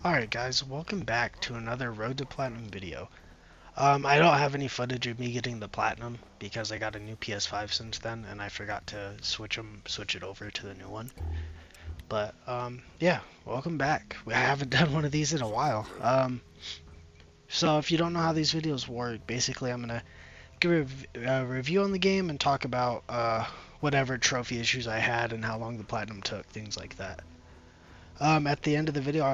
Alright guys, welcome back to another Road to Platinum video. I don't have any footage of me getting the Platinum because I got a new PS5 since then and I forgot to switch it over to the new one. But, yeah, welcome back. I haven't done one of these in a while. So if you don't know how these videos work, basically I'm gonna give a review on the game and talk about, whatever trophy issues I had and how long the Platinum took, things like that. At the end of the video, I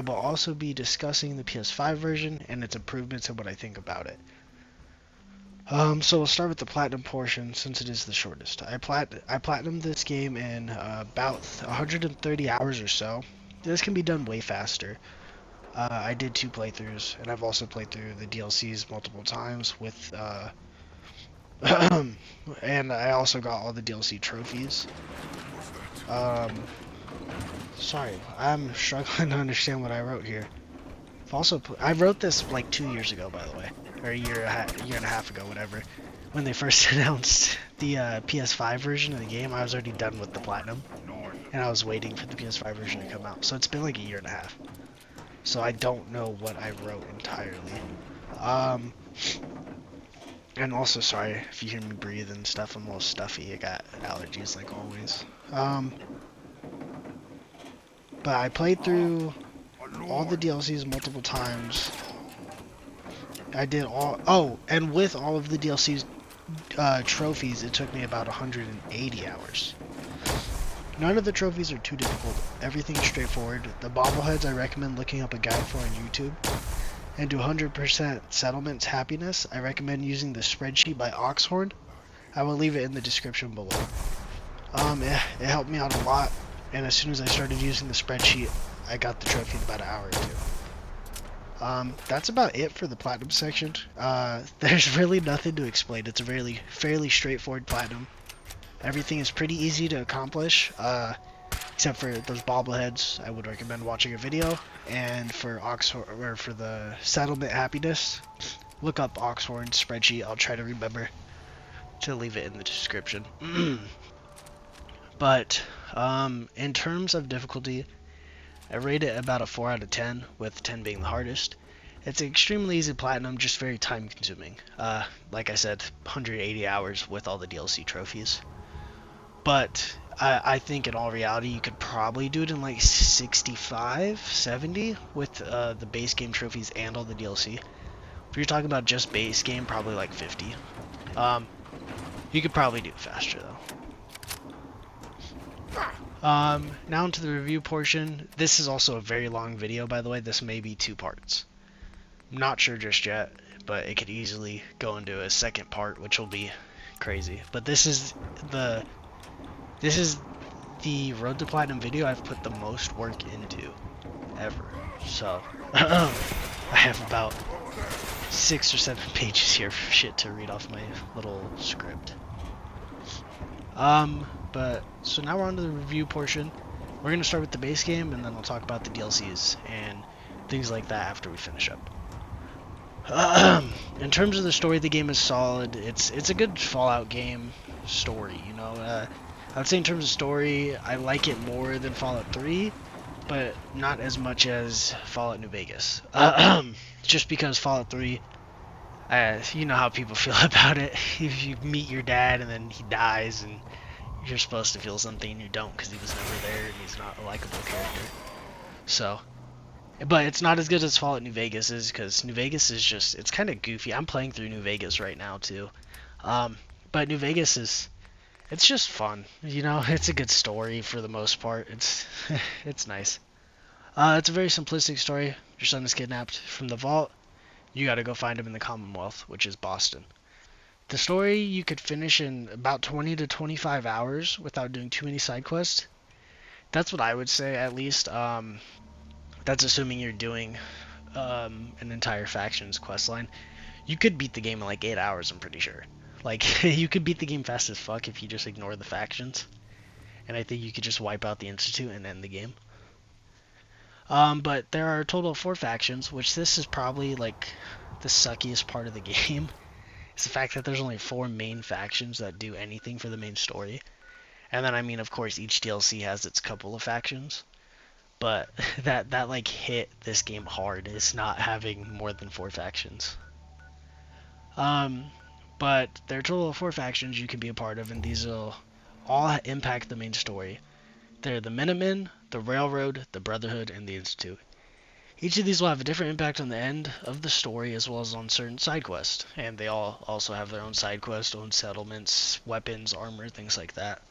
will also be discussing the PS5 version and its improvements and what I think about it. So we'll start with the platinum portion since it is the shortest. I platinumed this game in about 130 hours or so. This can be done way faster. I did 2 playthroughs, and I've also played through the DLCs multiple times with, and I also got all the DLC trophies. Um, Sorry, I'm struggling to understand what I wrote here. I wrote this like 2 years ago, by the way, or a year and a half ago, whatever. When they first announced the PS5 version of the game, I was already done with the platinum, and I was waiting for the PS5 version to come out. So it's been like a year and a half. So I don't know what I wrote entirely. And also, sorry if you hear me breathe and stuff. I'm a little stuffy. I got allergies like always. But I played through all the DLCs multiple times. I did all... Oh, and with all of the DLCs trophies, it took me about 180 hours. None of the trophies are too difficult. Everything's straightforward. The bobbleheads I recommend looking up a guide for on YouTube. And to 100% settlements happiness, I recommend using the spreadsheet by Oxhorn. I will leave it in the description below. It helped me out a lot. And as soon as I started using the spreadsheet, I got the trophy in about an hour or two. That's about it for the platinum section. There's really nothing to explain. It's a fairly straightforward platinum. Everything is pretty easy to accomplish, except for those bobbleheads. I would recommend watching a video. And for for the settlement happiness, look up Oxhorn spreadsheet. I'll try to remember to leave it in the description. But in terms of difficulty, I rate it about a 4 out of 10, with 10 being the hardest. It's an extremely easy platinum, just very time consuming. Like I said, 180 hours with all the DLC trophies. But I think in all reality, you could probably do it in like 65, 70 with the base game trophies and all the DLC. If you're talking about just base game, probably like 50. You could probably do it faster though. Now into the review portion. This is also a very long video, by the way. This may be 2 parts. I'm not sure just yet, but it could easily go into a second part, which will be crazy. But this is the Road to Platinum video I've put the most work into ever. So I have about 6 or 7 pages here for shit to read off my little script. So now we're on to the review portion. We're going to start with the base game, and then we'll talk about the DLCs and things like that after we finish up. In terms of the story, the game is solid. It's a good Fallout game story, you know. I would say in terms of story, I like it more than Fallout 3, but not as much as Fallout New Vegas. Just because Fallout 3, you know how people feel about it. If you meet your dad and then he dies and you're supposed to feel something and you don't because he was never there and he's not a likable character. So, but it's not as good as Fallout New Vegas is, because New Vegas is just, it's kind of goofy. I'm playing through New Vegas right now too. But New Vegas it's just fun. You know, it's a good story for the most part. It's nice. It's a very simplistic story. Your son is kidnapped from the vault. You gotta go find him in the Commonwealth, which is Boston. The story you could finish in about 20 to 25 hours without doing too many side quests. That's what I would say, at least. That's assuming you're doing an entire faction's quest line. You could beat the game in like 8 hours, I'm pretty sure. Like, you could beat the game fast as fuck if you just ignore the factions. And I think you could just wipe out the Institute and end the game. But there are a total of 4 factions, which this is probably like the suckiest part of the game. It's the fact that there's only 4 main factions that do anything for the main story. And then, I mean, of course, each DLC has its couple of factions. But that like hit this game hard is not having more than 4 factions. Um, but there are a total of 4 factions you can be a part of, and these will all impact the main story. They're the Minutemen, the Railroad, the Brotherhood, and the Institute. Each of these will have a different impact on the end of the story as well as on certain side quests, and they all also have their own side quests, own settlements, weapons, armor, things like that.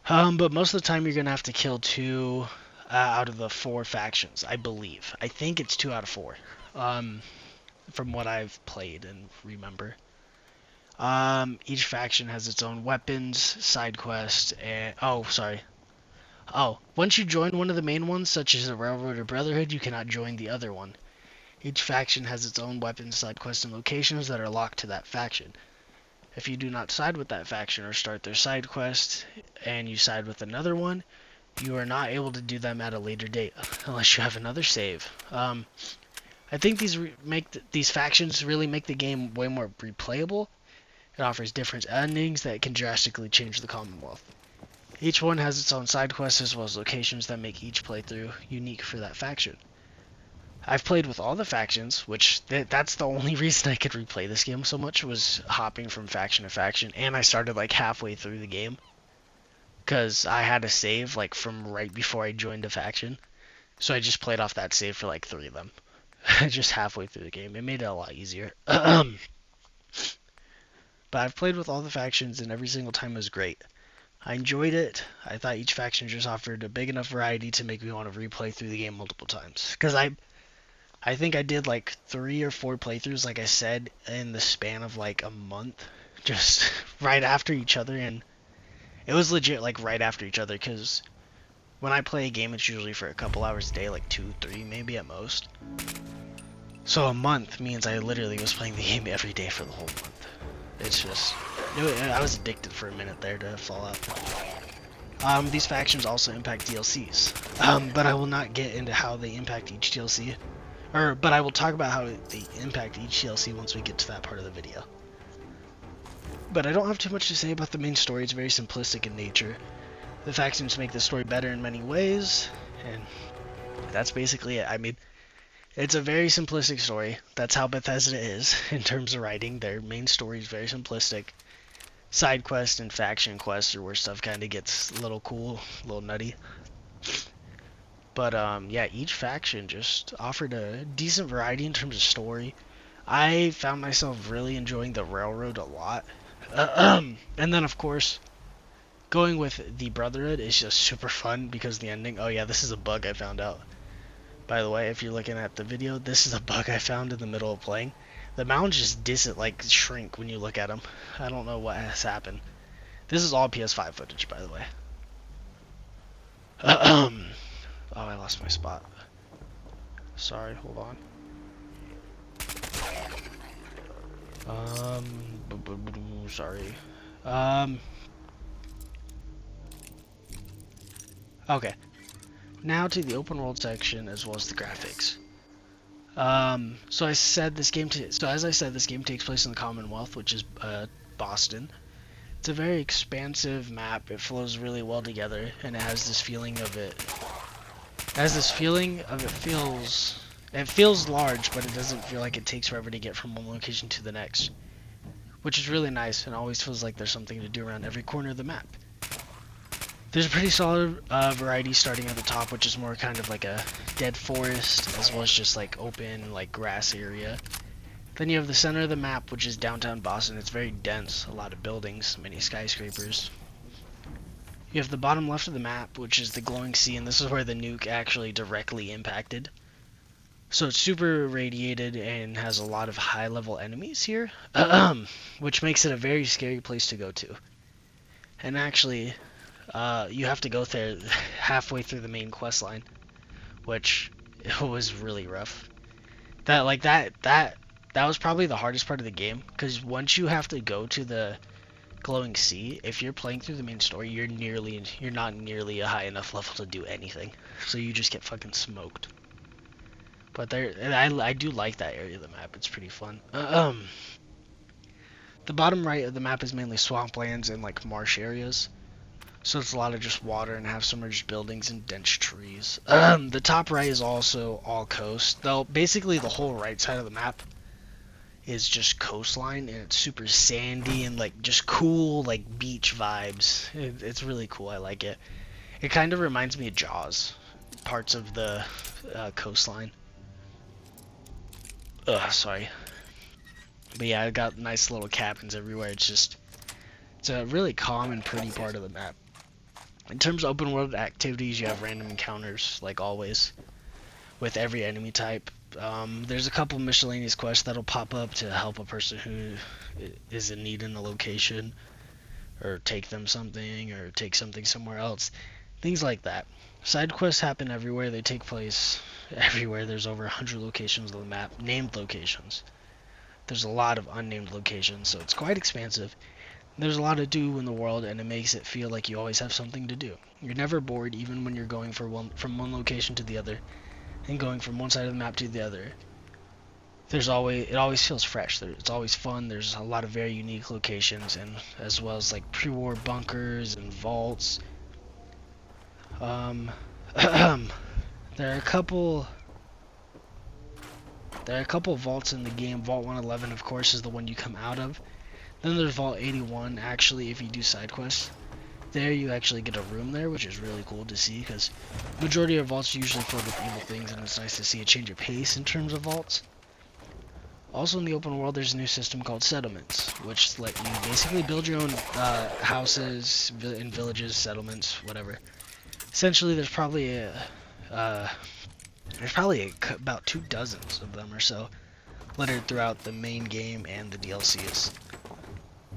But most of the time you're gonna have to kill 2 out of the 4 factions, I believe. I think it's 2 out of 4, from what I've played and remember. Each faction has its own weapons, side quest, and once you join one of the main ones, such as the Railroad or Brotherhood, you cannot join the other one. Each faction has its own weapons, side quests, and locations that are locked to that faction. If you do not side with that faction or start their side quest, and you side with another one, you are not able to do them at a later date, unless you have another save. I think these factions really make the game way more replayable. It offers different endings that can drastically change the Commonwealth. Each one has its own side quests as well as locations that make each playthrough unique for that faction. I've played with all the factions, which that's the only reason I could replay this game so much, was hopping from faction to faction, and I started like halfway through the game because I had a save like from right before I joined a faction, so I just played off that save for like 3 of them, just halfway through the game. It made it a lot easier. But I've played with all the factions, and every single time was great. I enjoyed it. I thought each faction just offered a big enough variety to make me want to replay through the game multiple times. Because I think I did like 3 or 4 playthroughs, like I said, in the span of like a month, just right after each other, and it was legit like right after each other, because when I play a game, it's usually for a couple hours a day, like 2, 3 maybe at most. So a month means I literally was playing the game every day for the whole month. It's just, I was addicted for a minute there to Fallout. These factions also impact DLCs, but I will not get into how they impact each DLC. But I will talk about how they impact each DLC once we get to that part of the video. But I don't have too much to say about the main story. It's very simplistic in nature. The factions make the story better in many ways, and that's basically it. I mean, it's a very simplistic story. That's how Bethesda is in terms of writing. Their main story is very simplistic. Side quests and faction quests are where stuff kind of gets a little cool, a little nutty. But yeah, each faction just offered a decent variety in terms of story. I found myself really enjoying the Railroad a lot. And then, of course, going with the Brotherhood is just super fun because the ending... Oh yeah, this is a bug I found out. By the way, if you're looking at the video, this is a bug I found in the middle of playing. The mountains just shrink when you look at them. I don't know what has happened. This is all PS5 footage, by the way. Oh, I lost my spot. Sorry, hold on. Sorry. Okay. Now to the open world section as well as the graphics. So as I said, this game takes place in the Commonwealth, which is Boston. It's a very expansive map. It flows really well together, and it has this feeling of it. It feels large, but it doesn't feel like it takes forever to get from one location to the next, which is really nice, and always feels like there's something to do around every corner of the map. There's a pretty solid variety starting at the top, which is more kind of like a dead forest, as well as just like open like grass area. Then you have the center of the map, which is downtown Boston. It's very dense, a lot of buildings, many skyscrapers. You have the bottom left of the map, which is the glowing sea, and this is where the nuke actually directly impacted. So it's super radiated and has a lot of high-level enemies here, which makes it a very scary place to go to. And actually, you have to go there halfway through the main quest line, which was really rough. That was probably the hardest part of the game, because once you have to go to the glowing sea, if you're playing through the main story, you're not nearly a high enough level to do anything, so you just get fucking smoked. But I do like that area of the map. It's pretty fun. The bottom right of the map is mainly swamplands and like marsh areas. So it's a lot of just water and half submerged buildings and dense trees. The top right is also all coast, though basically the whole right side of the map is just coastline, and it's super sandy and like just cool like beach vibes. It's really cool. I like it. It kind of reminds me of Jaws, parts of the coastline. Sorry. But yeah, I got nice little cabins everywhere. It's a really calm and pretty part of the map. In terms of open world activities, you have random encounters, like always, with every enemy type. There's a couple miscellaneous quests that'll pop up to help a person who is in need in a location, or take them something, or take something somewhere else. Things like that. Side quests happen everywhere. They take place everywhere. There's over 100 locations on the map, named locations. There's a lot of unnamed locations, so it's quite expansive. There's a lot to do in the world, and it makes it feel like you always have something to do. You're never bored, even when you're going from one location to the other, and going from one side of the map to the other. It always feels fresh. It's always fun. There's a lot of very unique locations, and as well as like pre-war bunkers and vaults. There are a couple vaults in the game. Vault 111, of course, is the one you come out of. Then there's Vault 81, actually, if you do side quests. There you actually get a room there, which is really cool to see, because majority of vaults are usually filled with evil things, and it's nice to see a change of pace in terms of vaults. Also in the open world, there's a new system called settlements, which let you basically build your own houses in villages, settlements, whatever. Essentially, there's probably about 2 dozens of them or so, littered throughout the main game and the DLCs.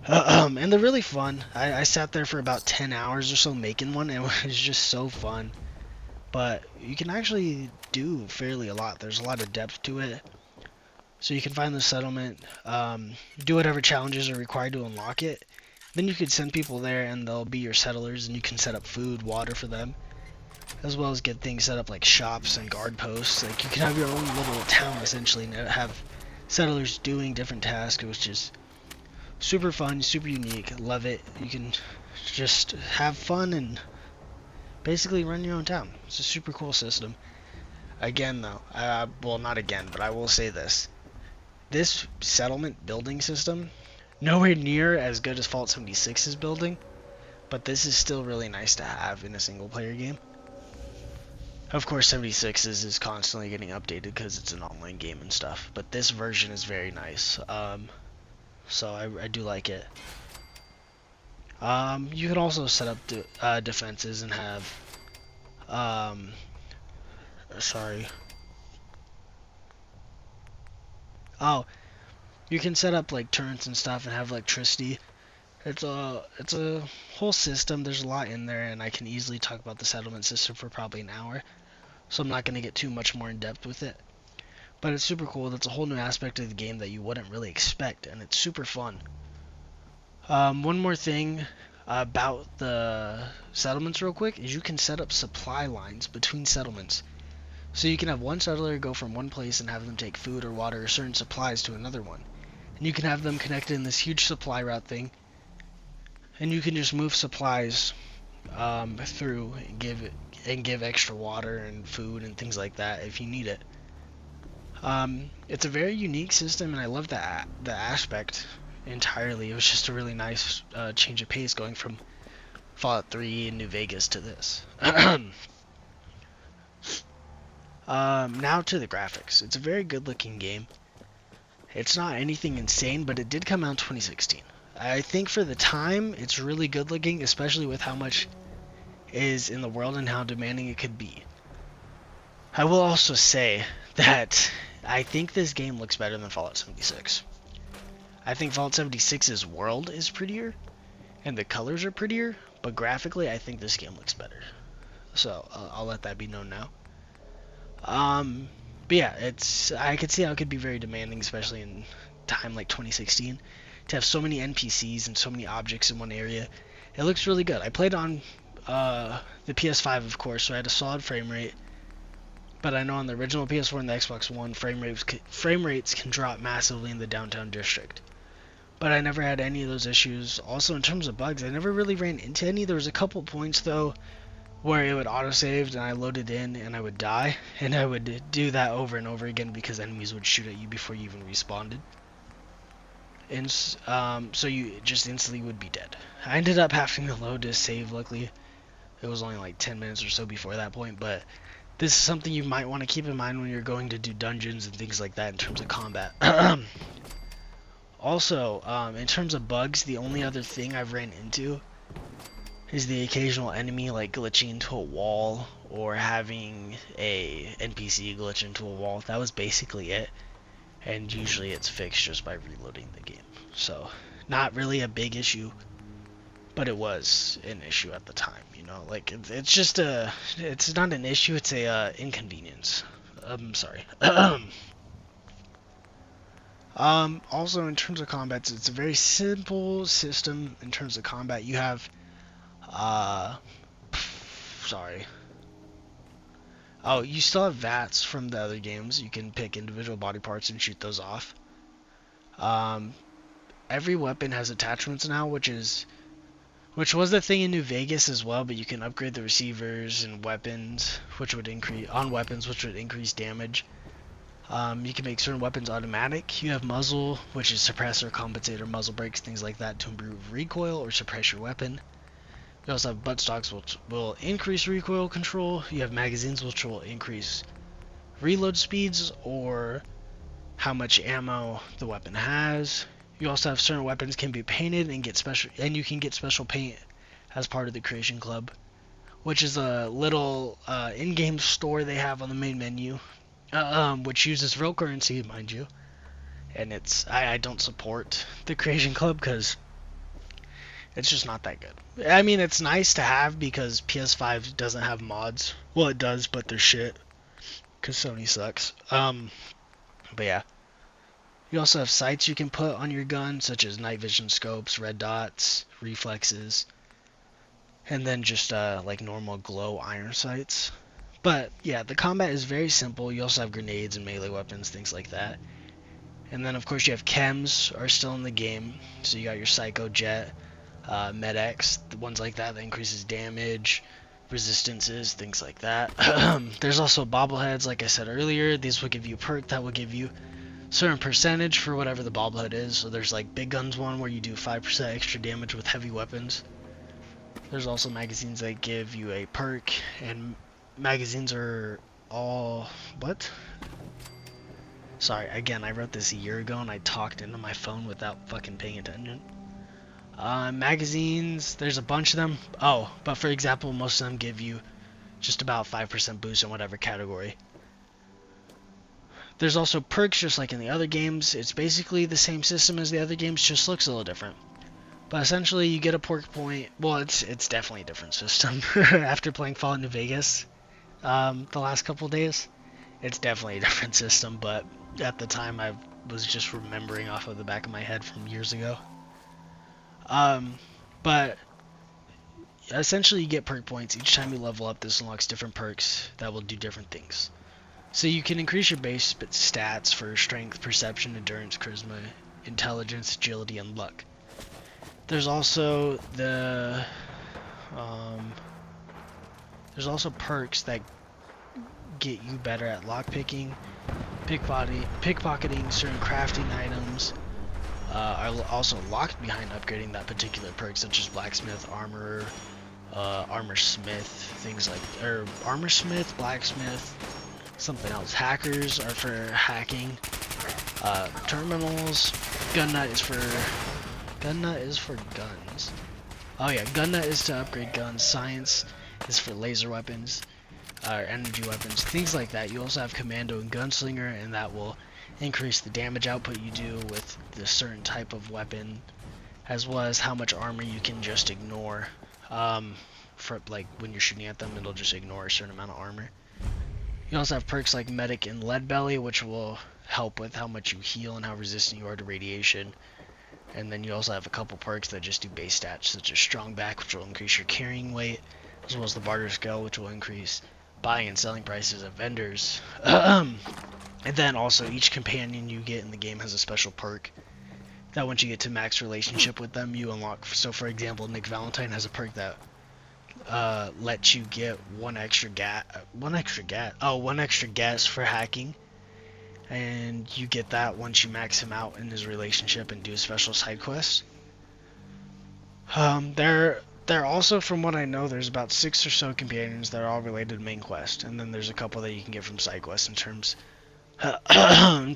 And they're really fun. I sat there for about 10 hours or so making one, and it was just so fun. But you can actually do fairly a lot. There's a lot of depth to it. So you can find the settlement, do whatever challenges are required to unlock it. Then you could send people there, and they'll be your settlers, and you can set up food, water for them, as well as get things set up like shops and guard posts. Like, you can have your own little town, essentially, and have settlers doing different tasks, which is super fun, super unique. Love it. You can just have fun and basically run your own town. It's a super cool system. Again, though, well, not again, but I will say this. This settlement building system, nowhere near as good as Fallout 76's building, but this is still really nice to have in a single player game. Of course, 76's is constantly getting updated because it's an online game and stuff, but this version is very nice. So I do like it. You can also set up defenses and have, sorry. Oh, you can set up like turrets and stuff and have electricity. It's a whole system. There's a lot in there, and I can easily talk about the settlement system for probably an hour. So I'm not going to get too much more in depth with it. But it's super cool. That's a whole new aspect of the game that you wouldn't really expect, and it's super fun. One more thing about the settlements real quick is you can set up supply lines between settlements. So you can have one settler go from one place and have them take food or water or certain supplies to another one. And you can have them connected in this huge supply route thing. And you can just move supplies through and give extra water and food and things like that if you need it. It's a very unique system, and I love the aspect entirely. It was just a really nice change of pace going from Fallout 3 and New Vegas to this. Now to the graphics. It's a very good looking game. It's not anything insane, but it did come out in 2016. I think for the time, it's really good looking, especially with how much is in the world and how demanding it could be. I will also say that I think this game looks better than Fallout 76. I think Fallout 76's world is prettier, and the colors are prettier, but graphically I think this game looks better. So I'll let that be known now. But yeah, I could see how it could be very demanding, especially in time like 2016, to have so many NPCs and so many objects in one area. It looks really good. I played on the PS5, of course, so I had a solid frame rate. But I know on the original PS4 and the Xbox One, frame rates can drop massively in the downtown district. but I never had any of those issues. Also, in terms of bugs, I never really ran into any. There was a couple points though where it would autosave and I loaded in and I would die, and I would do that over and over again because enemies would shoot at you before you even respawned. And so you just instantly would be dead. I ended up having to load to save. Luckily, it was only like 10 minutes or so before that point, but this is something you might want to keep in mind when you're going to do dungeons and things like that in terms of combat. Also, in terms of bugs, the only other thing I've ran into is the occasional enemy like glitching into a wall or having a NPC glitch into a wall. That was basically it, and usually it's fixed just by reloading the game. So, not really a big issue, but it was an issue at the time, you know, like it's just it's not an issue, it's a inconvenience. I'm sorry. Also in terms of combat, it's a very simple system in terms of combat. You have, sorry. Oh, you still have VATs from the other games. You can pick individual body parts and shoot those off. Every weapon has attachments now, which was the thing in New Vegas as well, but you can upgrade the receivers and weapons, which would increase damage. You can make certain weapons automatic. You have muzzle, which is suppressor, compensator, muzzle brakes, things like that to improve recoil or suppress your weapon. You also have buttstocks, which will increase recoil control. You have magazines, which will increase reload speeds or how much ammo the weapon has. You also have certain weapons can be painted and you can get special paint as part of the Creation Club, which is a little in-game store they have on the main menu, which uses real currency, mind you. And I don't support the Creation Club because it's just not that good. I mean, it's nice to have because PS5 doesn't have mods. Well, it does, but they're shit because Sony sucks. But yeah. You also have sights you can put on your gun, such as night vision scopes, red dots, reflexes, and then just like normal glow iron sights. But yeah, the combat is very simple. You also have grenades and melee weapons, things like that. And then of course you have chems are still in the game. So you got your Psycho Jet, Med-X, the ones like that increases damage, resistances, things like that. There's also bobbleheads, like I said earlier. These will give you a perk that will give you certain percentage for whatever the bobblehead is. So there's like big guns one where you do 5% extra damage with heavy weapons. There's also magazines that give you a perk, and magazines are all sorry, again, I wrote this a year ago and I talked into my phone without fucking paying attention. Magazines, there's a bunch of them. Oh, but for example, most of them give you just about 5% boost in whatever category. There's also perks just like in the other games. It's basically the same system as the other games, just looks a little different. But essentially you get a perk point. Well, it's definitely a different system. After playing Fallout New Vegas the last couple days, it's definitely a different system, but at the time I was just remembering off of the back of my head from years ago. But essentially you get perk points. Each time you level up, this unlocks different perks that will do different things. So you can increase your base stats for strength, perception, endurance, charisma, intelligence, agility, and luck. There's also there's also perks that get you better at lockpicking, pickpocketing. Certain crafting items are also locked behind upgrading that particular perk, such as blacksmith, armor, armorsmith, things like, or armorsmith, blacksmith. Something else. Hackers are for hacking. Terminals. Gun nut is for guns. Oh yeah, gun nut is to upgrade guns. Science is for laser weapons, energy weapons, things like that. You also have commando and gunslinger, and that will increase the damage output you do with the certain type of weapon, as well as how much armor you can just ignore. For like when you're shooting at them, it'll just ignore a certain amount of armor. You also have perks like Medic and Lead Belly, which will help with how much you heal and how resistant you are to radiation. And then you also have a couple perks that just do base stats, such as Strong Back, which will increase your carrying weight, as well as the Barter Scale, which will increase buying and selling prices of vendors. And then also each companion you get in the game has a special perk that once you get to max relationship with them, you unlock. So for example, Nick Valentine has a perk that lets you get one extra guess for hacking, and you get that once you max him out in his relationship and do a special side quest. There also, from what I know, there's about 6 or so companions that are all related to main quest, and then there's a couple that you can get from side quests. In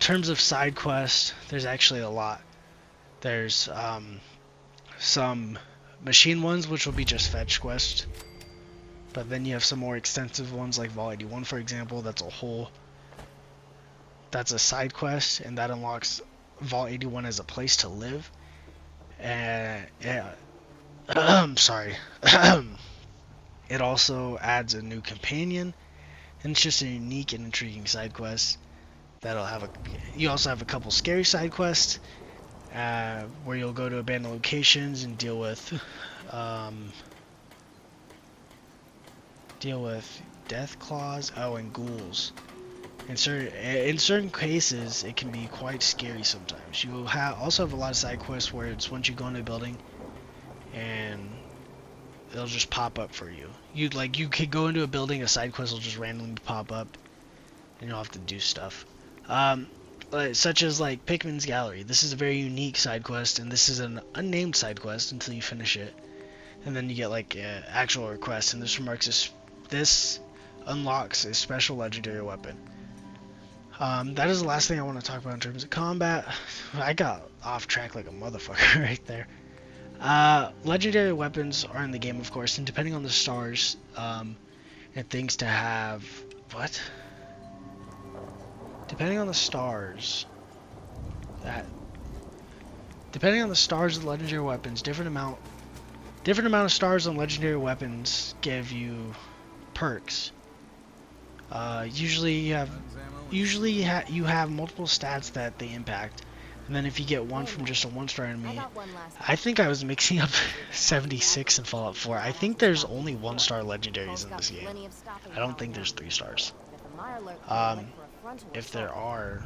terms of side quests, there's actually a lot. There's some machine ones, which will be just fetch quests, but then you have some more extensive ones like Vol 81, for example. That's a side quest, and that unlocks Vol 81 as a place to live. And sorry. It also adds a new companion, and it's just a unique and intriguing side quest. You also have a couple scary side quests, where you'll go to abandoned locations and deal with death claws, and ghouls. In certain cases, it can be quite scary sometimes. You also have a lot of side quests where it's once you go into a building, and they'll just pop up for you. You could go into a building, a side quest will just randomly pop up, and you'll have to do stuff. Such as like Pikmin's Gallery. This is a very unique side quest, and this is an unnamed side quest until you finish it, and then you get like actual requests. And this unlocks a special legendary weapon. That is the last thing I want to talk about in terms of combat. I got off track like a motherfucker right there. Legendary weapons are in the game, of course, and depending on the stars, and things to have. What? Depending on the stars of the legendary weapons, different amount of stars on legendary weapons give you perks. Usually you have multiple stats that they impact, and then if you get one from just a 1-star enemy, I think I was mixing up 76 and Fallout 4. I think there's only 1-star legendaries in this game. I don't think there's 3 stars. If there are,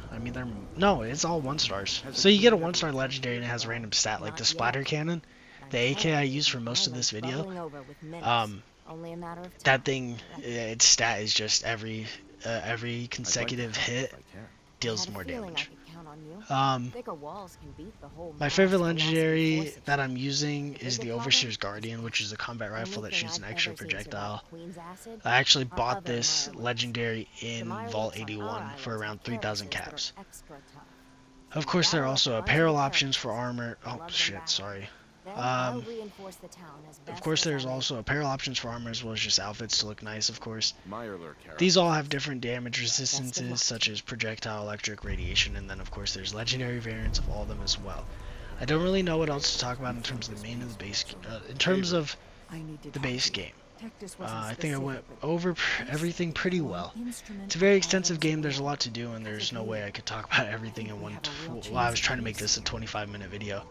no, it's all 1-stars. So you get a 1-star legendary and it has a random stat, like the splatter cannon, the AK I used for most of this video. That thing, its stat is just every consecutive hit deals more damage. My favorite legendary that I'm using is the Overseer's Guardian, which is a combat rifle that shoots an extra projectile. I actually bought this legendary in Vault 81 for around 3,000 caps. Of course, there are also apparel options for armor. Oh shit, sorry. Of course, there's also apparel options for armor as well as just outfits to look nice, of course. These all have different damage resistances, such as projectile, electric, radiation, and then of course there's legendary variants of all of them as well. I don't really know what else to talk about in terms of the main of the base, in terms of the base game. I think I went over everything pretty well. It's a very extensive game, there's a lot to do, and there's no way I could talk about everything in one. Well, I was trying to make this a 25-minute video.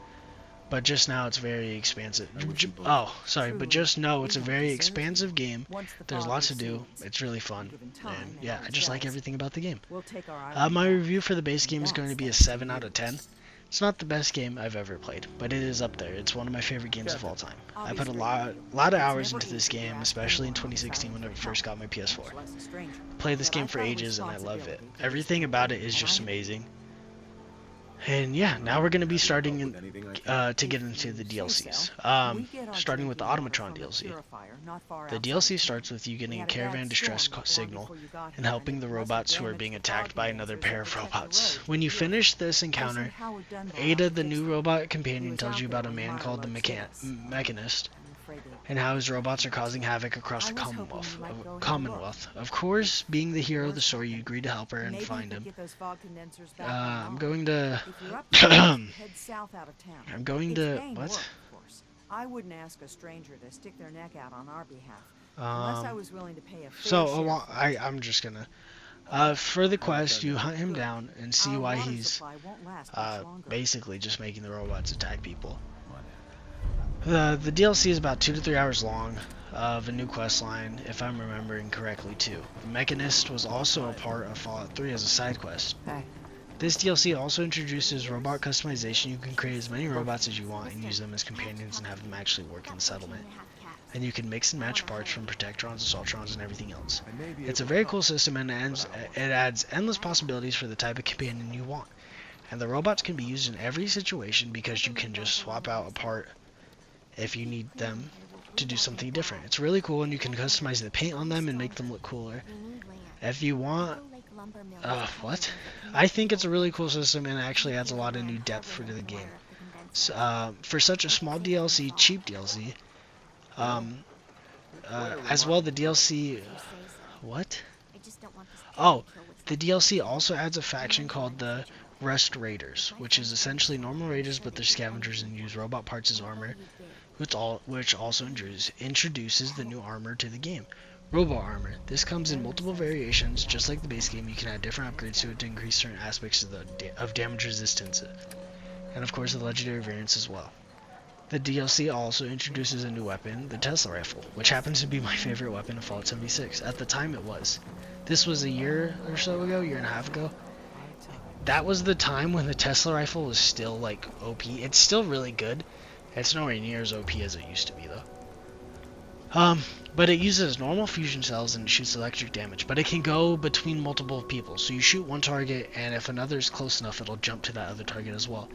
But just now it's very expansive. But just know it's a very expansive game. There's lots to do. It's really fun. And yeah, I just like everything about the game. My review for the base game is going to be a 7 out of 10. It's not the best game I've ever played, but it is up there. It's one of my favorite games of all time. I put a lot of hours into this game, especially in 2016 when I first got my PS4. Played this game for ages and I love it. Everything about it is just amazing. And yeah, now we're going to be starting to get into the DLCs. Starting with the Automatron DLC. The DLC starts with you getting a caravan distress signal and helping the robots who are being attacked by another pair of robots. When you finish this encounter, Ada, the new robot companion, tells you about a man called the Mechanist, and how his robots are causing havoc across the Commonwealth. Of course, being the hero of the story, you agree to help her and find him. I'm going to... What? I wouldn't ask a stranger to stick their neck out on our behalf, unless I was willing to pay a fair share. I'm just gonna... for the quest, you hunt him down and see why he's basically just making the robots attack people. The DLC is about 2 to 3 hours long of a new quest line, if I'm remembering correctly too. The Mechanist was also a part of Fallout 3 as a side quest. This DLC also introduces robot customization. You can create as many robots as you want and use them as companions and have them actually work in the settlement. And you can mix and match parts from Protectrons, Assaultrons, and everything else. It's a very cool system, and it adds endless possibilities for the type of companion you want. And the robots can be used in every situation because you can just swap out a part if you need them to do something different. It's really cool, and you can customize the paint on them and make them look cooler. If you want... what? I think it's a really cool system, and it actually adds a lot of new depth for the game. So, for such a small DLC, cheap DLC, as well the DLC... What? Oh, the DLC also adds a faction called the Rust Raiders, which is essentially normal raiders, but they're scavengers and use robot parts as armor, which also introduces the new armor to the game. Robo Armor. This comes in multiple variations, just like the base game. You can add different upgrades to it to increase certain aspects of damage resistance, and of course the legendary variants as well. The DLC also introduces a new weapon, the Tesla Rifle, which happens to be my favorite weapon in Fallout 76. At the time it was. This was a year or so ago, year and a half ago. That was the time when the Tesla Rifle was still like OP. It's still really good. It's nowhere near as OP as it used to be though. But it uses normal fusion cells and shoots electric damage, but it can go between multiple people. So you shoot one target, and if another is close enough, it'll jump to that other target as well.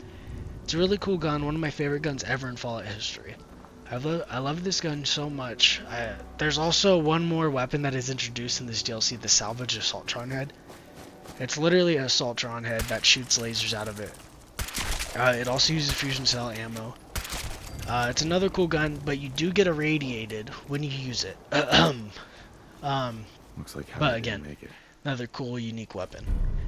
It's a really cool gun, one of my favorite guns ever in Fallout history. I love this gun so much. There's also one more weapon that is introduced in this DLC, the Salvage Assaultron Head. It's literally a Assaultron head that shoots lasers out of it. It also uses fusion cell ammo. It's another cool gun, but you do get irradiated when you use it. Looks like but again, another cool, unique weapon.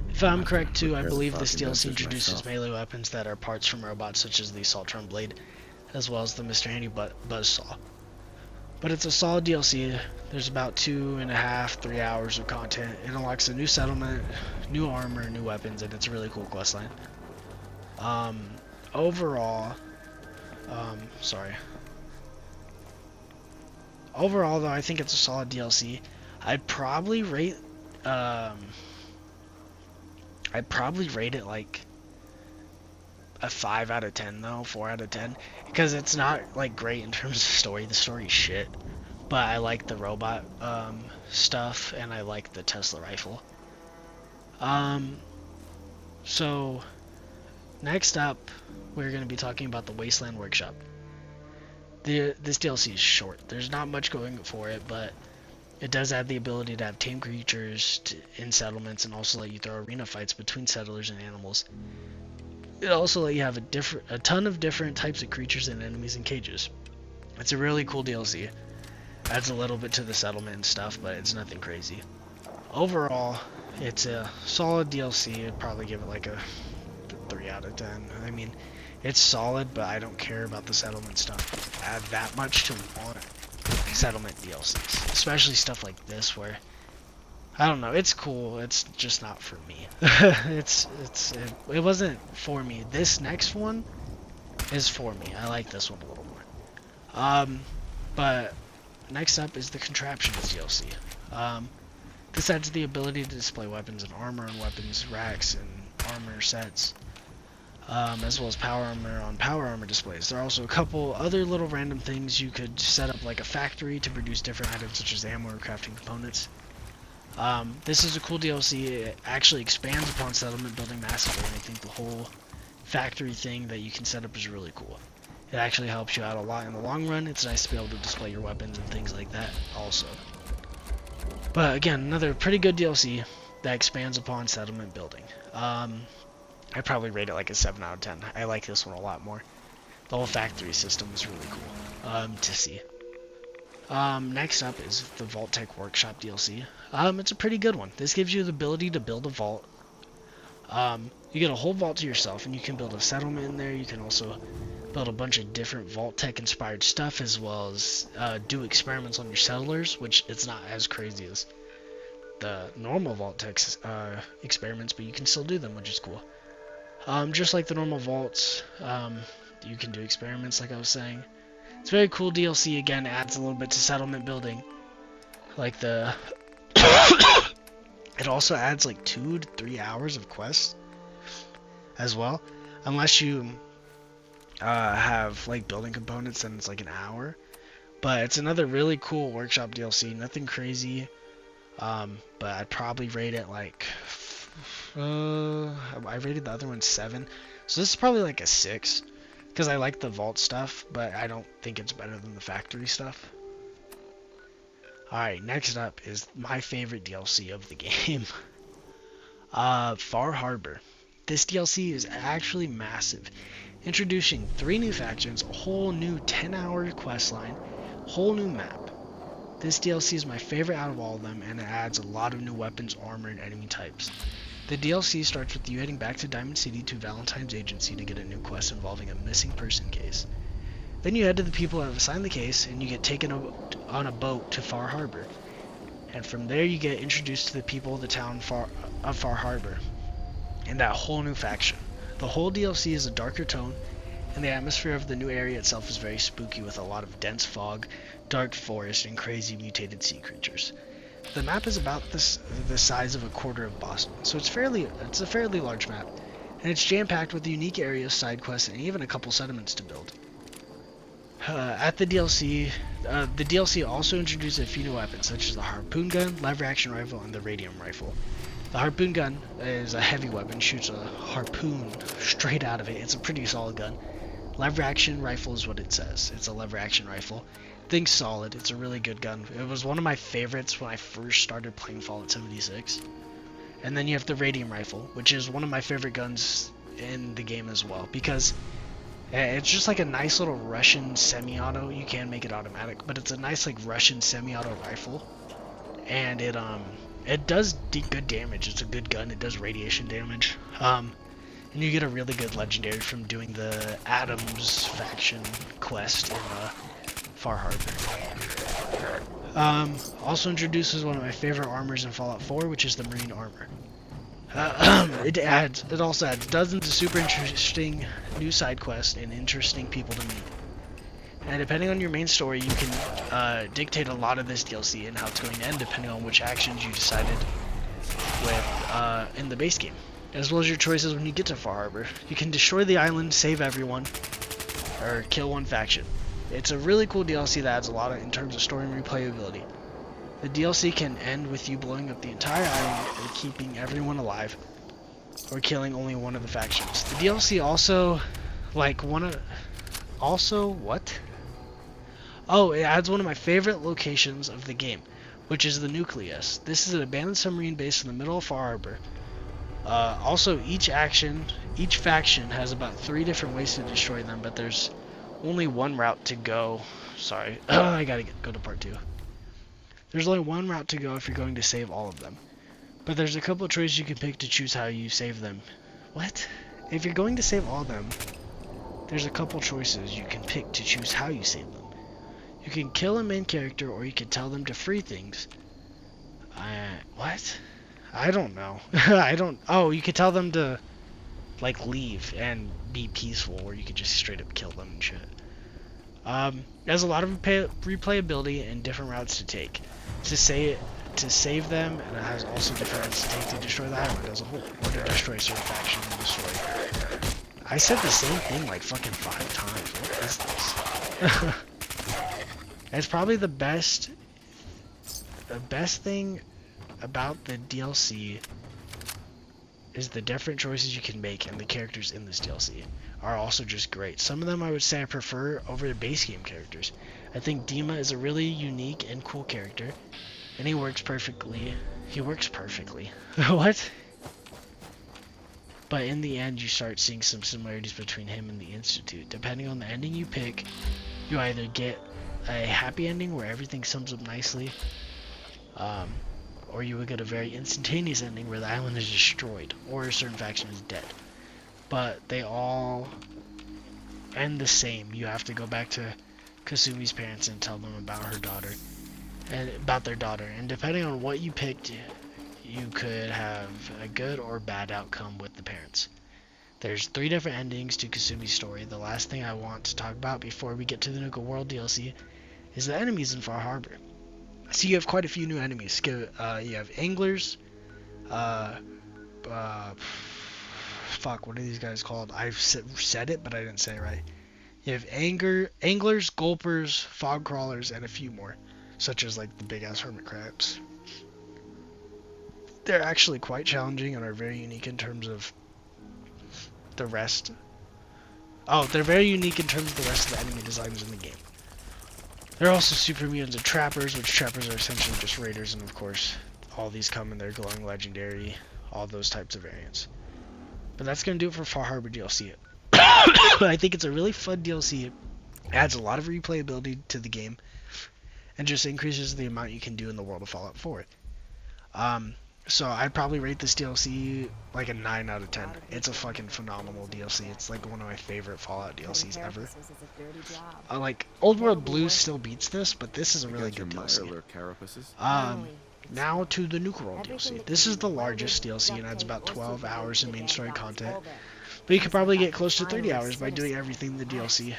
If I'm correct too, I believe this DLC introduces melee weapons that are parts from robots, such as the Assaultron Blade, as well as the Mr. Handy Buzzsaw. But it's a solid DLC. There's about 2.5–3 hours of content. It unlocks a new settlement, new armor, new weapons, and it's a really cool questline. Overall, though, I think it's a solid DLC. I'd probably rate it like a 5 out of 10 though, 4 out of 10, because it's not like great in terms of story. The story's shit, but I like the robot stuff, and I like the Tesla Rifle. So next up, we're going to be talking about the Wasteland Workshop. This DLC is short. There's not much going for it, but it does add the ability to have tame creatures in settlements, and also let you throw arena fights between settlers and animals. It also let you have a ton of different types of creatures and enemies in cages. It's a really cool DLC. Adds a little bit to the settlement and stuff, but it's nothing crazy. Overall, it's a solid DLC. I'd probably give it like a 3 out of 10. I mean, it's solid, but I don't care about the settlement stuff. Add that much to want settlement DLCs, especially stuff like this where, I don't know, it's cool, it's just not for me. It wasn't for me. This next one is for me. I like this one a little more. But next up is the Contraptions DLC. This adds the ability to display weapons and armor and weapons racks and armor sets, as well as power armor on power armor displays. There are also a couple other little random things. You could set up like a factory to produce different items such as ammo or crafting components. This is a cool DLC. It actually expands upon settlement building massively, and I think the whole factory thing that you can set up is really cool. It actually helps you out a lot in the long run. It's nice to be able to display your weapons and things like that also. But again, another pretty good DLC that expands upon settlement building. I'd probably rate it like a 7 out of 10. I like this one a lot more. The whole factory system is really cool to see. Next up is the Vault-Tec Workshop DLC. It's a pretty good one. This gives you the ability to build a vault. You get a whole vault to yourself, and you can build a settlement in there. You can also build a bunch of different Vault-Tec inspired stuff, as well as do experiments on your settlers, which it's not as crazy as the normal Vault-Tec experiments, but you can still do them, which is cool. Just like the normal vaults, you can do experiments, like I was saying. It's very cool DLC. Again, adds a little bit to settlement building. Like the... It also adds like 2 to 3 hours of quests. as well, unless you have like building components, then it's like an hour. But it's another really cool workshop DLC, nothing crazy. But I'd probably rate it like, I rated the other one 7, so this is probably like a 6, because I like the vault stuff, but I don't think it's better than the factory stuff. Alright, next up is my favorite DLC of the game. Far Harbor. This DLC is actually massive, introducing 3 new factions, a whole new 10-hour questline, whole new map. This DLC is my favorite out of all of them, and it adds a lot of new weapons, armor, and enemy types. The DLC starts with you heading back to Diamond City to Valentine's Agency to get a new quest involving a missing person case. Then you head to the people that have assigned the case, and you get taken on a boat to Far Harbor. And from there you get introduced to the people of the town of Far Harbor, and that whole new faction. The whole DLC is a darker tone, and the atmosphere of the new area itself is very spooky with a lot of dense fog, dark forest, and crazy mutated sea creatures. The map is about the size of a quarter of Boston, so it's a fairly large map, and it's jam-packed with unique areas, side quests, and even a couple settlements to build. The DLC also introduced a few new weapons, such as the harpoon gun, lever action rifle, and the radium rifle. The harpoon gun is a heavy weapon, shoots a harpoon straight out of it. It's a pretty solid gun. Lever action rifle is what it says. It's a lever action rifle. Thing's solid. It's a really good gun. It was one of my favorites when I first started playing Fallout 76. And then you have the radium rifle, which is one of my favorite guns in the game as well, because it's just like a nice little Russian semi-auto. You can make it automatic, but it's a nice like Russian semi-auto rifle, and it does good damage. It's a good gun. It does radiation damage. And you get a really good legendary from doing the Adams faction quest in Far Harbor. Also introduces one of my favorite armors in Fallout 4, which is the Marine armor. It also adds dozens of super interesting new side quests and interesting people to meet. And depending on your main story, you can dictate a lot of this DLC and how it's going to end, depending on which actions you decided with in the base game, as well as your choices when you get to Far Harbor. You can destroy the island, save everyone, or kill one faction. It's a really cool DLC that adds a lot in terms of story and replayability. The DLC can end with you blowing up the entire island and keeping everyone alive, or killing only one of the factions. The DLC also, it adds one of my favorite locations of the game, which is the Nucleus. This is an abandoned submarine base in the middle of Far Harbor. Also, each faction has about 3 different ways to destroy them, but there's only one route to go. Sorry, I gotta go to part 2. There's only one route to go if you're going to save all of them, but there's a couple of choices you can pick to choose how you save them. What? If you're going to save all of them, there's a couple choices you can pick to choose how you save them. You can kill a main character, or you can tell them to free things. What? I don't know. Oh, you could tell them to, like, leave and be peaceful, or you could just straight up kill them and shit. There's a lot of replayability and different routes to take. To save them, and it has also different routes to take to destroy the island as a whole, or to destroy certain factions in the story. I said the same thing like fucking 5 times. What is this? It's probably the best thing about the DLC is the different choices you can make, and the characters in this DLC are also just great. Some of them I would say I prefer over the base game characters. I think Dima is a really unique and cool character, and he works perfectly. What? But in the end, you start seeing some similarities between him and the Institute. Depending on the ending you pick, you either get a happy ending where everything sums up nicely, or you would get a very instantaneous ending where the island is destroyed, or a certain faction is dead. But they all end the same. You have to go back to Kasumi's parents and tell them about their daughter. And depending on what you picked, you could have a good or bad outcome with the parents. There's 3 different endings to Kasumi's story. The last thing I want to talk about before we get to the Nuka World DLC is the enemies in Far Harbor. So you have quite a few new enemies. You have anglers, fuck, what are these guys called? I've said it, but I didn't say it right. You have anglers, gulpers, fog crawlers, and a few more, such as like the big ass hermit crabs. They're actually quite challenging and are very unique in terms of the rest. Oh, they're very unique in terms of the rest of the enemy designs in the game. There are also super mutants and trappers, which trappers are essentially just raiders, and of course, all these come in their glowing legendary, all those types of variants. But that's going to do it for Far Harbor DLC. I think it's a really fun DLC. It adds a lot of replayability to the game, and just increases the amount you can do in the world of Fallout 4. So I'd probably rate this DLC like a 9 out of 10. It's a fucking phenomenal DLC. It's like one of my favorite Fallout DLCs ever. Like Old World Blues still beats this, but this is a really good DLC. Now to the Nuke World DLC. This is the largest DLC and adds about 12 hours of main story content. But you could probably get close to 30 hours by doing everything in the DLC.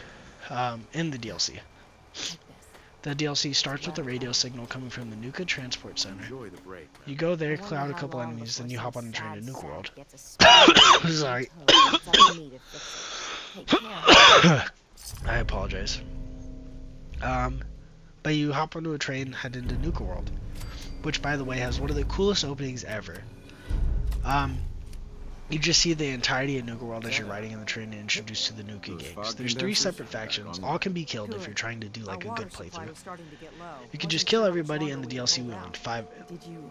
The DLC starts with a radio signal coming from the Nuka Transport Center. You go there, clear out a couple enemies, then you hop on a train to Nuke World. Sorry. I apologize. But you hop onto a train, head into Nuka World, which, by the way, has one of the coolest openings ever. You just see the entirety of Nuka World as you're riding in the train and introduced to the Nuka gangs. There's 3 separate factions. All can be killed if you're trying to do like a good playthrough. You can just kill everybody in the DLC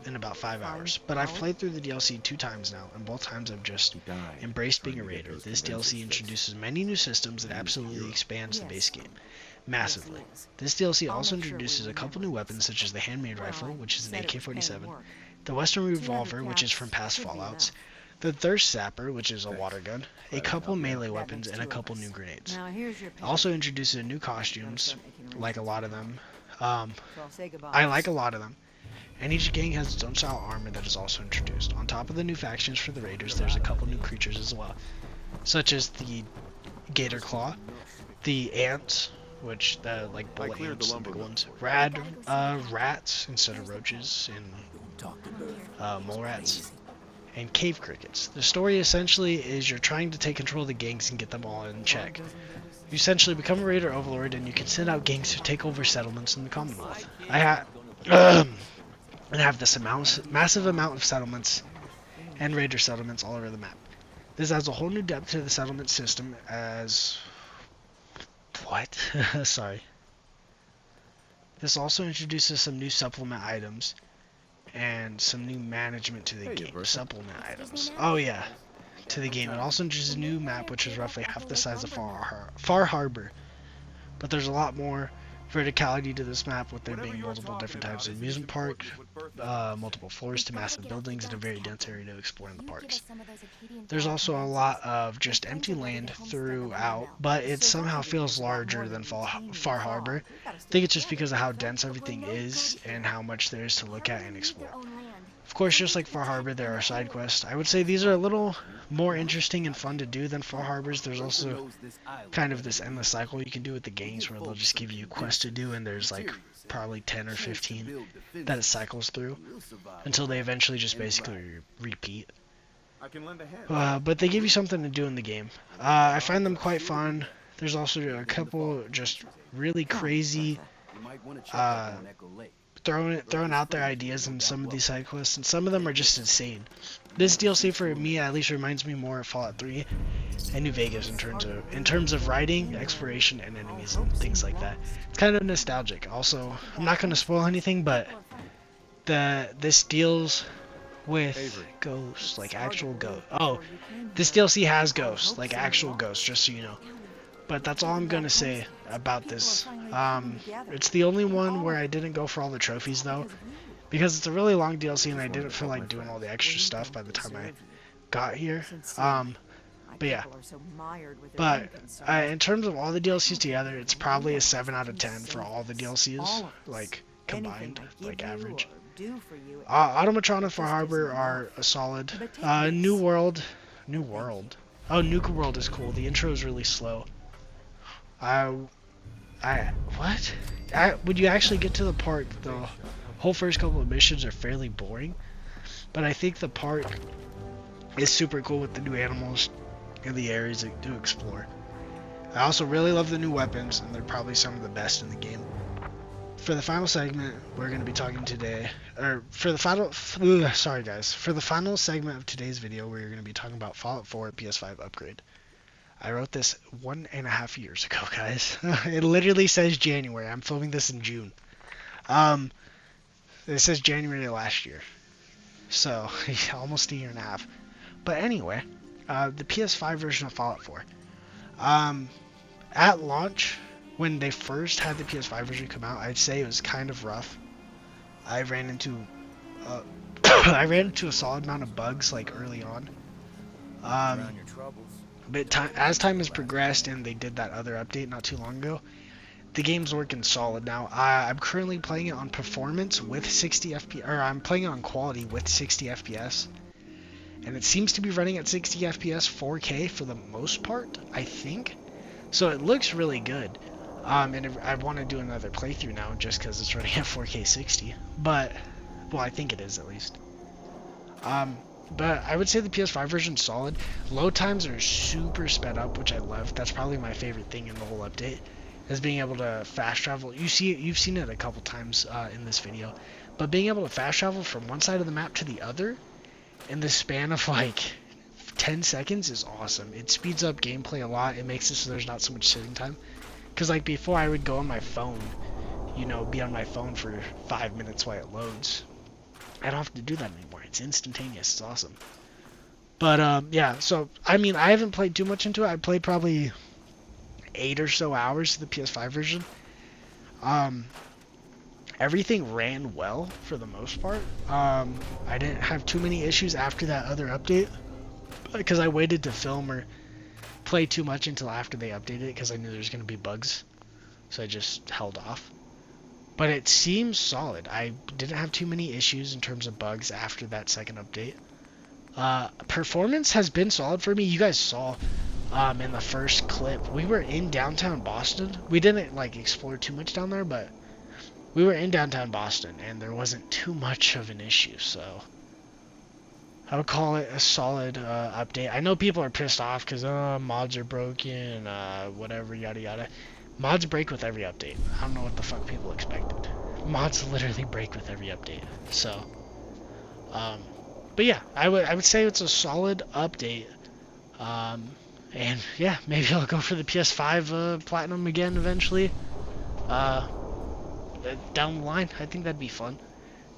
in about 5 hours. But I've played through the DLC 2 times now, and both times I've just embraced being a raider. This DLC introduces many new systems and absolutely expands the base game massively. This DLC also introduces a couple new weapons such as the handmade rifle, which is an AK-47, the Western Revolver, which is from past Fallouts, the Thirst Zapper, which is a water gun, a couple melee weapons, and a couple new grenades. It also introduces new costumes, like a lot of them. I like a lot of them. And each gang has its own style armor that is also introduced. On top of the new factions for the raiders, there's a couple new creatures as well, such as the Gator Claw, the Ants, which like bullet ants, the big ones, rats instead of roaches, and mole rats, and cave crickets. The story essentially is you're trying to take control of the gangs and get them all in check. You essentially become a raider overlord, and you can send out gangs to take over settlements in the Commonwealth. And have this massive amount of settlements and raider settlements all over the map. This adds a whole new depth to the settlement system as... What? Sorry. This also introduces some new supplement items and some new management to the game. Supplement items. Oh yeah, to the game. It also introduces a new map which is roughly half the size of Far Harbor. But there's a lot more verticality to this map, with there being multiple different types of amusement park, multiple floors to massive buildings, and a very dense area to explore in the parks. There's also a lot of just empty land throughout, but it somehow feels larger than Far Harbor. I think it's just because of how dense everything is and how much there is to look at and explore. Of course, just like Far Harbor, there are side quests. I would say these are a little more interesting and fun to do than Far Harbor's. There's also kind of this endless cycle you can do with the gangs where they'll just give you quests to do, and there's like probably 10 or 15 that it cycles through until they eventually just basically repeat. But they give you something to do in the game. I find them quite fun. There's also a couple just really crazy throwing out their ideas in some of these side quests, and some of them are just insane. This DLC for me at least reminds me more of Fallout 3 and New Vegas in terms of writing, exploration, and enemies and things like that. It's kind of nostalgic. Also, I'm not going to spoil anything, but this deals with ghosts, like actual ghosts. Oh, this DLC has ghosts, like actual ghosts, just so you know. But that's all I'm gonna say about this. It's the only one where I didn't go for all the trophies though, because it's a really long DLC and I didn't feel like doing all the extra stuff by the time I got here. But yeah. But in terms of all the DLCs together, it's probably a 7 out of 10 for all the DLCs, like combined, like average. Automatron and Far Harbor are a solid. New World. Oh, Nuka World is cool. The intro is really slow. Would you actually get to the part, the whole first couple of missions are fairly boring, but I think the part is super cool with the new animals and the areas to explore. I also really love the new weapons, and they're probably some of the best in the game. For the final segment, we're going to be talking today, or for the final, sorry guys, for the final segment of today's video, we're going to be talking about Fallout 4 PS5 upgrade. I wrote this 1.5 years ago, guys. It literally says January. I'm filming this in June. It says January last year. So, almost a year and a half. But anyway, the PS5 version of Fallout 4. At launch, when they first had the PS5 version come out, I'd say it was kind of rough. I ran into a solid amount of bugs like early on. But as time has progressed and they did that other update not too long ago, the game's working solid now. I'm currently playing it on performance with 60 FPS, or I'm playing it on quality with 60 FPS. And it seems to be running at 60 FPS 4K for the most part, I think. So it looks really good. And I want to do another playthrough now just because it's running at 4K 60. But, well, I think it is at least. But I would say the PS5 version's solid. Load times are super sped up, which I love. That's probably my favorite thing in the whole update, is being able to fast travel. You've seen it a couple times in this video. But being able to fast travel from one side of the map to the other in the span of like 10 seconds is awesome. It speeds up gameplay a lot. It makes it so there's not so much sitting time. Because like before I would go on my phone, you know, be on my phone for 5 minutes while it loads. I don't have to do that anymore. It's instantaneous. It's awesome. But yeah, so I mean, I haven't played too much into it. I played probably 8 or so hours of the PS5 version. Everything ran well for the most part. I didn't have too many issues after that other update because I waited to film or play too much until after they updated it because I knew there was going to be bugs, so I just held off. But it seems solid. I didn't have too many issues in terms of bugs after that second update. Performance has been solid for me. You guys saw in the first clip, we were in downtown Boston. We didn't like explore too much down there, but we were in downtown Boston and there wasn't too much of an issue, so I would call it a solid update. I know people are pissed off because mods are broken, whatever, yada yada. Mods break with every update. I don't know what the fuck people expected. Mods literally break with every update. So, but yeah, I would say it's a solid update. And yeah, maybe I'll go for the PS5 Platinum again eventually. Down the line, I think that'd be fun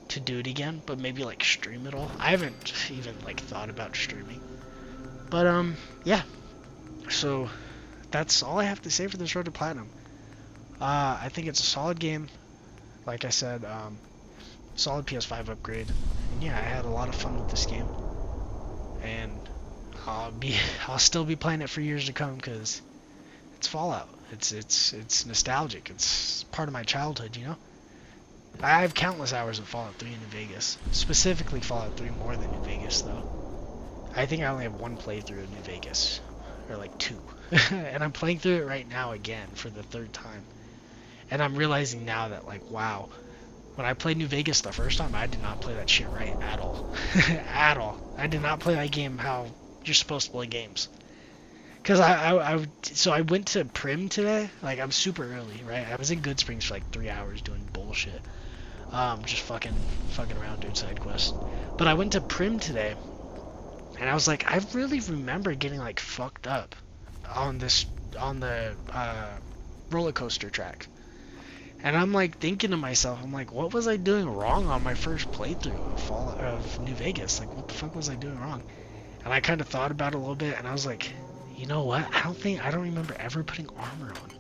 to do it again, but maybe like stream it all. I haven't even like thought about streaming. But yeah. So that's all I have to say for this Road to Platinum. I think it's a solid game. Like I said, solid PS5 upgrade. And yeah, I had a lot of fun with this game. And I'll still be playing it for years to come because it's Fallout. It's nostalgic. It's part of my childhood, you know? I have countless hours of Fallout 3 in New Vegas. Specifically Fallout 3 more than New Vegas, though. I think I only have one playthrough of New Vegas. Or like 2. And I'm playing through it right now again for the 3rd time. And I'm realizing now that, like, wow. When I played New Vegas the first time, I did not play that shit right at all. At all. I did not play that game how you're supposed to play games. Because so I went to Prim today. Like, I'm super early, right? I was in Good Springs for like 3 hours doing bullshit. Just fucking around doing side quests. But I went to Prim today. And I was like, I really remember getting like fucked up on the roller coaster track. And I'm like thinking to myself, I'm like, what was I doing wrong on my first playthrough of New Vegas? Like, what the fuck was I doing wrong? And I kind of thought about it a little bit, and I was like, you know what? I don't remember ever putting armor on.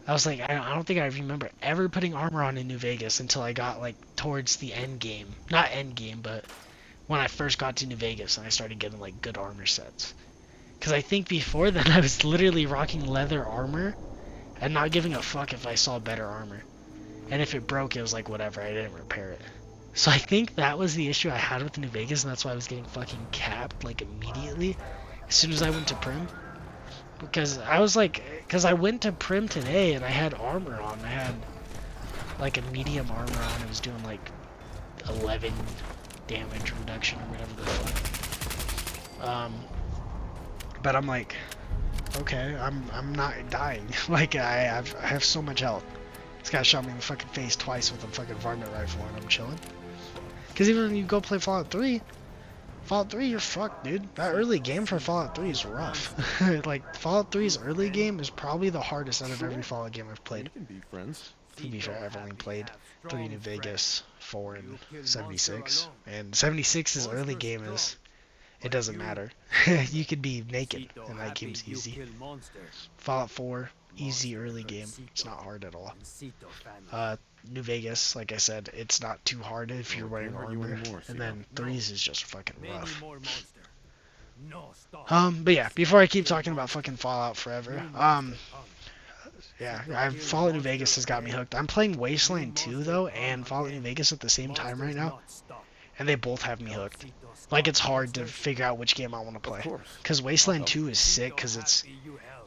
I was like, I don't think I remember ever putting armor on in New Vegas until I got like towards the end game. Not end game, but when I first got to New Vegas and I started getting like good armor sets. Because I think before then I was literally rocking leather armor and not giving a fuck if I saw better armor. And if it broke, it was like whatever, I didn't repair it. So I think that was the issue I had with New Vegas, and that's why I was getting fucking capped like immediately as soon as I went to Prim. Because I was like, because I went to Prim today and I had armor on. I had like a medium armor on. It was doing like 11 damage reduction or whatever the fuck. But I'm like, okay, I'm not dying. Like I have so much health. This guy shot me in the fucking face twice with a fucking varmint rifle, and I'm chilling. Cause even when you go play Fallout 3, you're fucked, dude. That early game for Fallout 3 is rough. Like Fallout 3's early game is probably the hardest out of every Fallout game I've played. To be fair, I've only played 3 New Vegas, 4, and 76. And 76's early game is, it doesn't matter. You could be naked, and that game's easy. Fallout 4, easy early game. It's not hard at all. New Vegas, like I said, it's not too hard if you're wearing armor. And then 3's is just fucking rough. But yeah, before I keep talking about fucking Fallout forever, yeah, Fallout New Vegas has got me hooked. I'm playing Wasteland 2 though, and Fallout New Vegas at the same time right now, and they both have me hooked. Like, it's hard to figure out which game I want to play, because Wasteland 2 is sick, because it's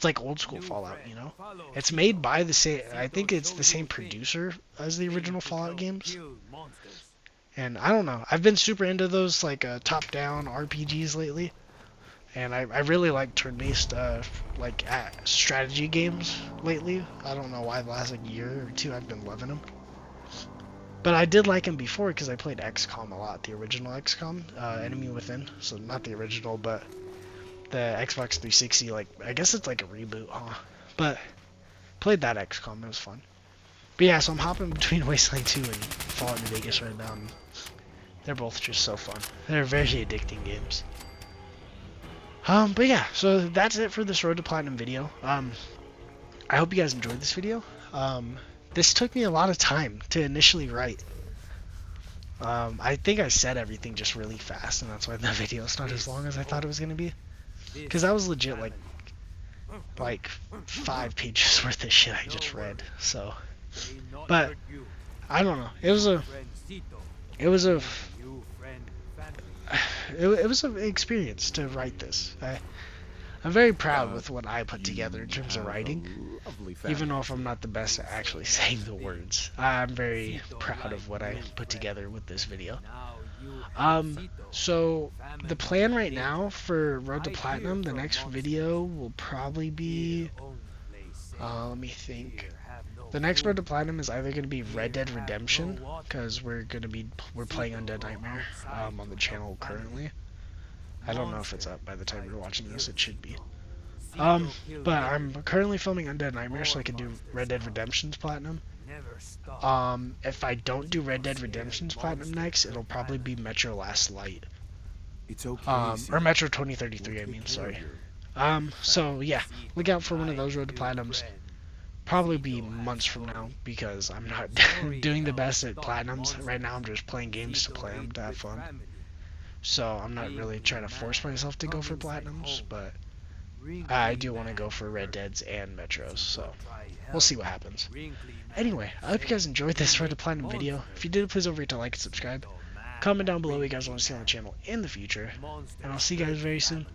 like old school Fallout, you know? It's made by the same, I think it's the same producer as the original Fallout games. And I don't know, I've been super into those like top-down RPGs lately. And I really like turn-based like strategy games lately. I don't know why the last like year or two I've been loving them. But I did like them before because I played XCOM a lot, the original XCOM, Enemy Within. So not the original, but the Xbox 360, like, I guess it's like a reboot, huh? But played that XCOM, it was fun. But yeah, so I'm hopping between Wasteland 2 and Fallout New Vegas right now. And they're both just so fun. They're very addicting games. But yeah, so that's it for this Road to Platinum video. I hope you guys enjoyed this video. This took me a lot of time to initially write. I think I said everything just really fast, and that's why the video's not as long as I thought it was going to be. Because that was legit like 5 pages worth of shit I just read. So, but I don't know. It was an experience to write this. I'm very proud with what I put together in terms of writing, even though if I'm not the best at actually saying the words. I'm very proud of what I put together with this video. So the plan right now for Road to Platinum, the next video will probably be, let me think. The next Road to Platinum is either going to be Red Dead Redemption, because we're playing Undead Nightmare on the channel currently. I don't know if it's up by the time you're watching this. It should be. But I'm currently filming Undead Nightmare, so I can do Red Dead Redemption's Platinum. If I don't do Red Dead Redemption's Platinum next, it'll probably be Metro Last Light. Or Metro 2033, I mean, sorry. So yeah, look out for one of those Road to Platinums. Probably be months from now, because I'm not doing the best at Platinums. Right now I'm just playing games to play them, to have fun. So I'm not really trying to force myself to go for Platinums, but I do want to go for Red Deads and Metros, so we'll see what happens. Anyway, I hope you guys enjoyed this Road to Platinum video. If you did, please don't forget to like and subscribe. Comment down below what you guys want to see on the channel in the future, and I'll see you guys very soon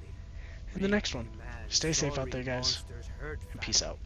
in the next one. Stay safe out there, guys, and peace out.